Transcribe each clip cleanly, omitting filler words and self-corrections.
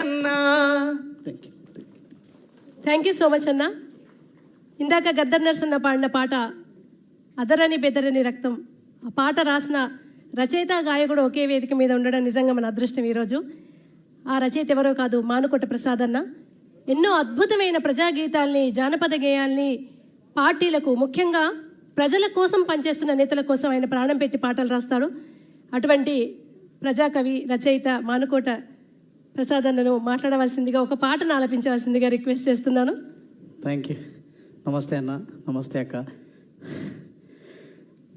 అన్నా. Thank you so much అన్న. ఇందాక గద్దర్ నరసన్న పాడిన పాట అదరని బెదరని రక్తం, ఆ పాట రాసిన రచయిత గాయకుడు ఒకే వేదిక మీద ఉండడం నిజంగా మన అదృష్టం ఈరోజు. ఆ రచయిత ఎవరో కాదు, మానుకోట ప్రసాద్ అన్న. ఎన్నో అద్భుతమైన ప్రజాగీతాల్ని, జానపద గేయాల్ని పార్టీలకు, ముఖ్యంగా ప్రజల కోసం పనిచేస్తున్న నేతల కోసం ఆయన ప్రాణం పెట్టి పాటలు రాస్తాడు. అటువంటి ప్రజాకవి, రచయిత మానుకోట ప్రసాద్ అన్నను మాట్లాడవలసిందిగా, ఒక పాటను ఆలపించవలసిందిగా రిక్వెస్ట్ చేస్తున్నాను. Thank you. నమస్తే అన్న. నమస్తే అక్క.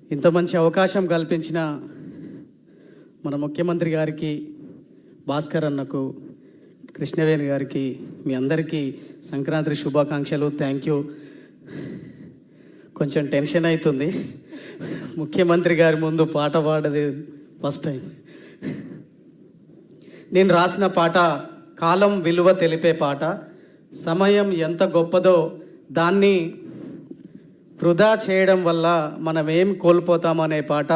ఇంత మంచి అవకాశం కల్పించిన మన ముఖ్యమంత్రి గారికి, భాస్కర్ అన్నకు, కృష్ణవేణి గారికి, మీ అందరికీ సంక్రాంతి శుభాకాంక్షలు. Thank you. కొంచెం టెన్షన్ అవుతుంది, ముఖ్యమంత్రి గారి ముందు పాట పాడది ఫస్ట్ టైం. నేను రాసిన పాట కాలం విలువ తెలిపే పాట. సమయం ఎంత గొప్పదో దాన్ని వృధా చేయడం వల్ల మనం ఏం కోల్పోతామనే పాట.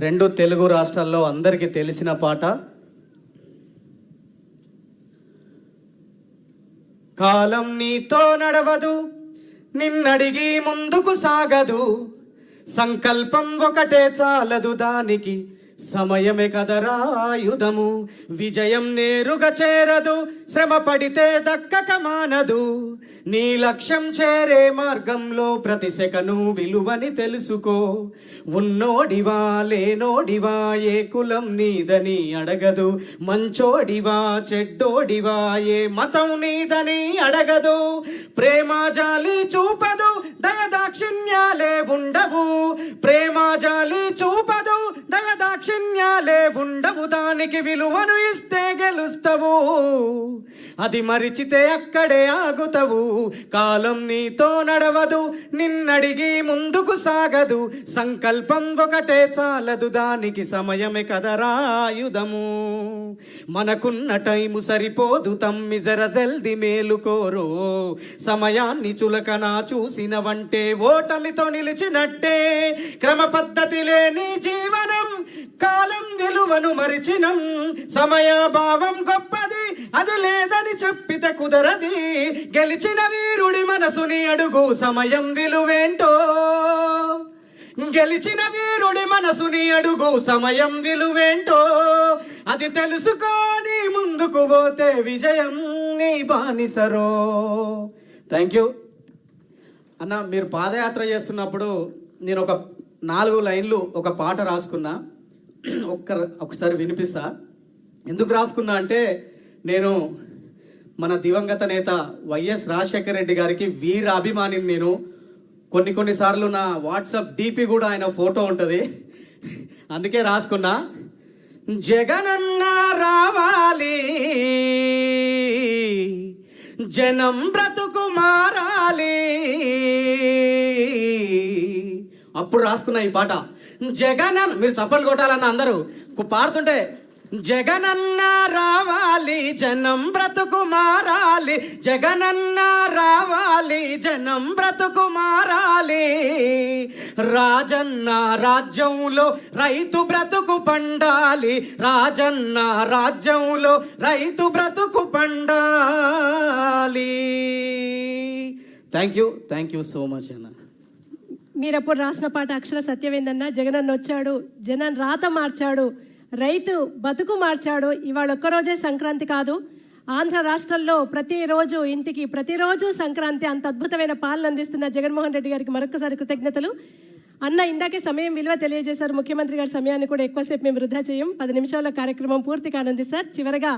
2 తెలుగు రాష్ట్రాల్లో అందరికీ తెలిసిన పాట. కాలం నీతో నడవదు, నిన్నడిగి ముందుకు సాగదు, సంకల్పం ఒకటే చాలదు దానికి, సమయమే కదరా ఆయుధము, విజయం నేరుగా చేరదు, శ్రమ పడితే దక్కక మానదు, నీ లక్ష్యం చేరే మార్గంలో ప్రతి సెకను విలువని తెలుసుకో, ఉన్నోడివా లేనోడివా ఏ కులం నీదని అడగదు, మంచోడివా చెడ్డోడివా ఏ మతం నీదని అడగదు, ప్రేమ జాలి చూపదు దయదాక్షిణ్యాలే ఉండవు, ప్రేమ జాలి చూపదు దయదాక్షిణ్యాలే ఉండవు, దానికి విలువను ఇస్తే గెలుస్తావు, అది మరిచితే అక్కడే ఆగుతావు, కాలం నీతో నడవదు, నిన్నడిగి ముందుకు సాగదు, సంకల్పం ఒకటే చాలదు దానికి, సమయమే కదరా ఆయుధము, మనకున్న టైము సరిపోదు తమ్మి జర జల్ది మేలుకోరో, సమయాన్ని చులకనా చూసిన వంటే ఓటమితో నిలిచినట్టే, క్రమ పద్ధతి లేని జీవనం కాలం విలువను మరిచినం, సమయాభావం గొప్పది అది లేదని చెప్పితే కుదరది, గెలిచిన వీరుడి మనసుని అడుగు సమయం విలువేంటో, గెలిచిన వీరుడి మనసుని అడుగు సమయం విలువేంటో, అది తెలుసుకొని ముందుకు పోతే విజయం నీ బానిసరో. థ్యాంక్ యూ అన్న. మీరు పాదయాత్ర చేస్తున్నప్పుడు నేను ఒక 4 లైన్లు ఒక పాట రాసుకున్నా, ఒకసారి వినిపిస్తా. ఎందుకు రాసుకున్నా అంటే, నేను మన దివంగత నేత వైఎస్ రాజశేఖర రెడ్డి గారికి వీర అభిమానిని. నేను కొన్నిసార్లు నా వాట్సాప్ డీపీ కూడా ఆయన ఫోటో ఉంటుంది, అందుకే రాసుకున్నా. జగనన్న రావాలి, జనం బ్రతుకు మారాలి, అప్పుడు రాసుకున్నా ఈ పాట. జగనన్న, మీరు చప్పట్లు కొట్టాలన్న అందరూ పాడుతుంటే, జగనన్న రావాలి జనం బ్రతుకు మారాలి, జగనన్న రావాలి జనం బ్రతుకు మారాలి, రాజన్న రాజ్యంలో రైతు బ్రతుకు పండాలి, రాజన్న రాజ్యంలో రైతు బ్రతుకు పండాలి. థ్యాంక్ యూ సో మచ్ అన్న. మీరప్పుడు రాసిన పాట అక్షర సత్యమేందన్న. జగనన్న వచ్చాడు, జనం రాత మార్చాడు, రైతు బతుకు మార్చాడు. ఇవాళ ఒక్కరోజే సంక్రాంతి కాదు, ఆంధ్ర రాష్ట్రంలో ప్రతిరోజు ఇంటికి ప్రతిరోజు సంక్రాంతి. అంత అద్భుతమైన పాలన అందిస్తున్న జగన్మోహన్ రెడ్డి గారికి మరొకసారి కృతజ్ఞతలు. అన్న ఇందాకే సమయం విలువ తెలియజేశారు. ముఖ్యమంత్రి గారి సమయాన్ని కూడా ఎక్కువసేపు మేము వృధా చేయం. 10 నిమిషాల కార్యక్రమం పూర్తి కానుంది సార్. చివరగా